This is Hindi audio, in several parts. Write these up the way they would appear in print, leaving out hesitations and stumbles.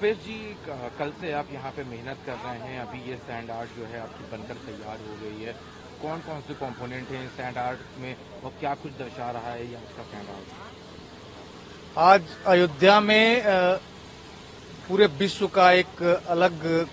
रुपेश जी, कल से आप यहाँ पे मेहनत कर रहे हैं। अभी ये सैंड आर्ट जो है आपकी बनकर तैयार हो गई है। कौन कौन से कंपोनेंट हैं सैंड आर्ट में और क्या कुछ दर्शा रहा है ये आपका सैंड आर्ट? आज अयोध्या में पूरे विश्व का एक अलग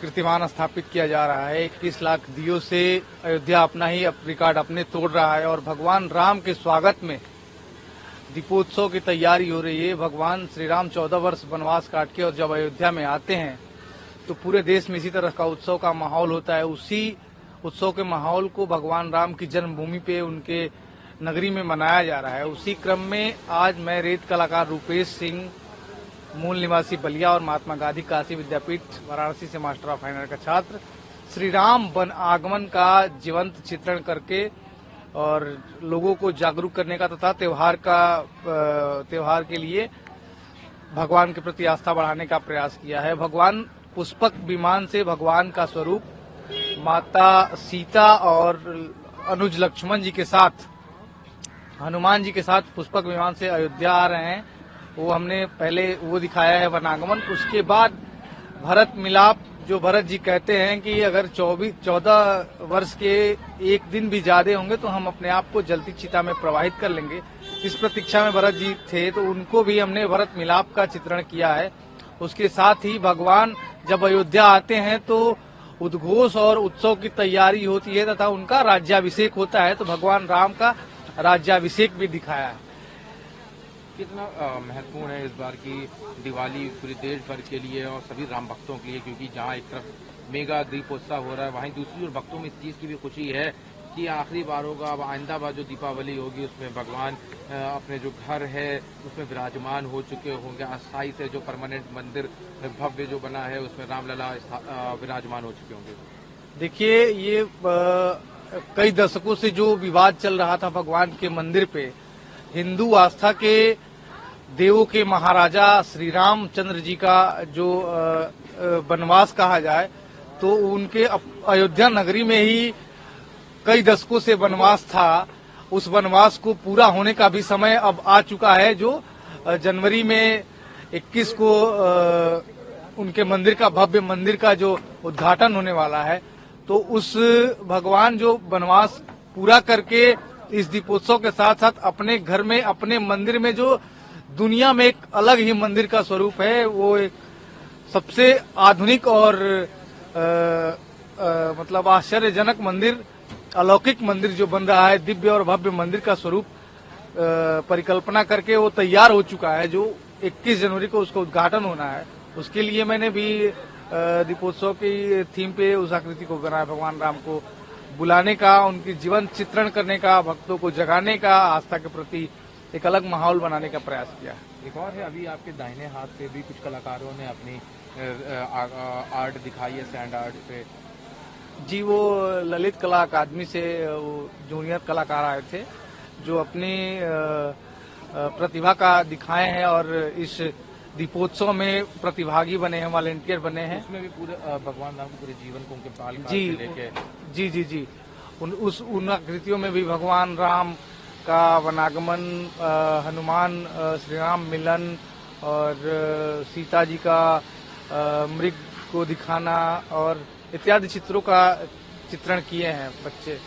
कीर्तिमान स्थापित किया जा रहा है। 21 लाख दियों से अयोध्या अपना ही रिकॉर्ड अपने तोड़ रहा है और भगवान राम के स्वागत में दीपोत्सव की तैयारी हो रही है। भगवान श्री राम 14 वर्ष वनवास काट के और जब अयोध्या में आते हैं तो पूरे देश में इसी तरह का उत्सव का माहौल होता है। उसी उत्सव के माहौल को भगवान राम की जन्मभूमि पे उनके नगरी में मनाया जा रहा है। उसी क्रम में आज मैं रेत कलाकार रुपेश सिंह, मूल निवासी बलिया और महात्मा गांधी काशी विद्यापीठ वाराणसी से मास्टर ऑफ फाइन आर्ट का छात्र, श्री राम वन आगमन का जीवंत चित्रण करके और लोगों को जागरूक करने का तथा त्योहार के लिए भगवान के प्रति आस्था बढ़ाने का प्रयास किया है। भगवान पुष्पक विमान से भगवान का स्वरूप माता सीता और अनुज लक्ष्मण जी के साथ, हनुमान जी के साथ पुष्पक विमान से अयोध्या आ रहे हैं। वो हमने पहले वो दिखाया है वनागमन। उसके बाद भरत मिलाप, जो भरत जी कहते हैं कि अगर 14 वर्ष के एक दिन भी ज्यादा होंगे तो हम अपने आप को जलती चिता में प्रवाहित कर लेंगे। इस प्रतीक्षा में भरत जी थे तो उनको भी हमने भरत मिलाप का चित्रण किया है। उसके साथ ही भगवान जब अयोध्या आते हैं तो उद्घोष और उत्सव की तैयारी होती है तथा उनका राज्याभिषेक होता है, तो भगवान राम का राज्याभिषेक भी दिखाया है। कितना महत्वपूर्ण है इस बार की दिवाली पूरे देश भर के लिए और सभी राम भक्तों के लिए, क्योंकि जहां एक तरफ मेगा दीपोत्सव हो रहा है वहीं दूसरी ओर भक्तों में इस चीज की भी खुशी है कि आखिरी बार होगा। अब आइंदा बार जो दीपावली होगी उसमें भगवान अपने जो घर है उसमें विराजमान हो चुके होंगे। अस्थायी से जो परमानेंट मंदिर भव्य जो बना है उसमें रामलला विराजमान हो चुके होंगे। देखिए, ये कई दशकों से जो विवाद चल रहा था भगवान के मंदिर पे, हिंदू आस्था के देवों के महाराजा श्री रामचंद्र जी का जो वनवास कहा जाए तो उनके अयोध्या नगरी में ही कई दशकों से वनवास था। उस वनवास को पूरा होने का भी समय अब आ चुका है, जो जनवरी में 21 को उनके मंदिर का, भव्य मंदिर का जो उद्घाटन होने वाला है। तो उस भगवान जो वनवास पूरा करके इस दीपोत्सव के साथ साथ अपने घर में, अपने मंदिर में, जो दुनिया में एक अलग ही मंदिर का स्वरूप है, वो एक सबसे आधुनिक और मतलब आश्चर्यजनक मंदिर, अलौकिक मंदिर जो बन रहा है, दिव्य और भव्य मंदिर का स्वरूप परिकल्पना करके वो तैयार हो चुका है, जो 21 जनवरी को उसका उद्घाटन होना है। उसके लिए मैंने भी दीपोत्सव की थीम पे उस आकृति को बनाया, भगवान राम को बुलाने का, उनकी जीवन चित्रण करने का, भक्तों को जगाने का, आस्था के प्रति एक अलग माहौल बनाने का प्रयास किया। एक और है, अभी आपके दाहिने हाथ पे भी कुछ कलाकारों ने अपनी आर्ट दिखाई है सैंड आर्ट पे। जी, वो ललित कला अकादमी से वो जूनियर कलाकार आए थे जो अपनी प्रतिभा का दिखाए हैं और इस दीपोत्सव में प्रतिभागी बने हैं, वॉलेंटियर बने हैं। उसमें भी पूरे भगवान राम के पूरे जीवन को उनके बाल जी लेके जी उन आकृतियों में भी भगवान राम का वनागमन, हनुमान श्री राम मिलन और सीता जी का मृग को दिखाना और इत्यादि चित्रों का चित्रण किए हैं बच्चे।